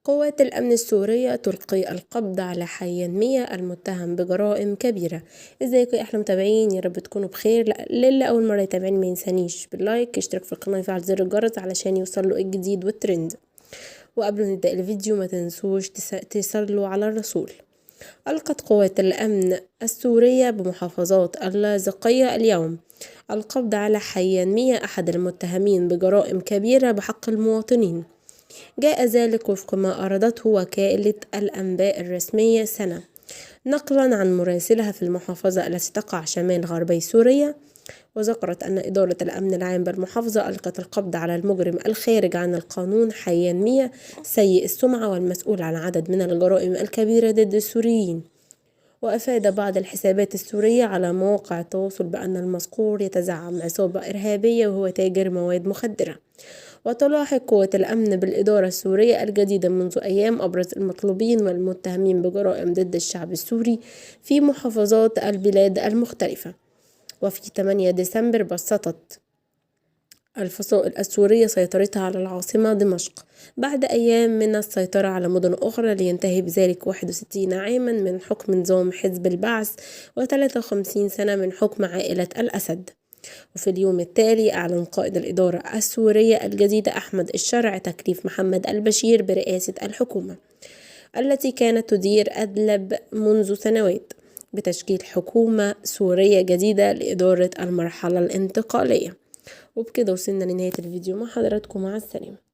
قوات الأمن السورية تلقي القبض على حيان 100 المتهم بجرائم كبيرة. ازيكم يا أحلى متابعين، يا رب تكونوا بخير. للي أول مرة يتابعني ما ينسانيش باللايك، يشترك في القناة ويفعل زر الجرس علشان يوصله الجديد والترند. وقبل ما نبدأ الفيديو ما تنسوش تصلوا على الرسول. ألقت قوات الأمن السورية بمحافظات اللاذقية اليوم القبض على حيان 100 أحد المتهمين بجرائم كبيرة بحق المواطنين. جاء ذلك وفق ما أرادته وكالة الأنباء الرسمية سنة، نقلا عن مراسلها في المحافظة التي تقع شمال غربي سوريا. وذكرت أن إدارة الأمن العام بالمحافظة ألقت القبض على المجرم الخارج عن القانون حيان 100 سيء السمعة والمسؤول عن عدد من الجرائم الكبيرة ضد السوريين. وأفاد بعض الحسابات السورية على مواقع التواصل بأن المذكور يتزعم عصابة إرهابية وهو تاجر مواد مخدرة. وتلاحق قوة الأمن بالإدارة السورية الجديدة منذ أيام أبرز المطلوبين والمتهمين بجرائم ضد الشعب السوري في محافظات البلاد المختلفة. وفي 8 ديسمبر بسطت الفصائل السورية سيطرتها على العاصمة دمشق بعد أيام من السيطرة على مدن أخرى، لينتهي بذلك 61 عاما من حكم نظام حزب البعث و53 سنة من حكم عائلة الأسد. وفي اليوم التالي أعلن قائد الإدارة السورية الجديدة أحمد الشرع تكليف محمد البشير برئاسة الحكومة التي كانت تدير أدلب منذ سنوات بتشكيل حكومة سورية جديدة لإدارة المرحلة الانتقالية. وبكده وصلنا لنهاية الفيديو مع حضراتكم، مع السلامة.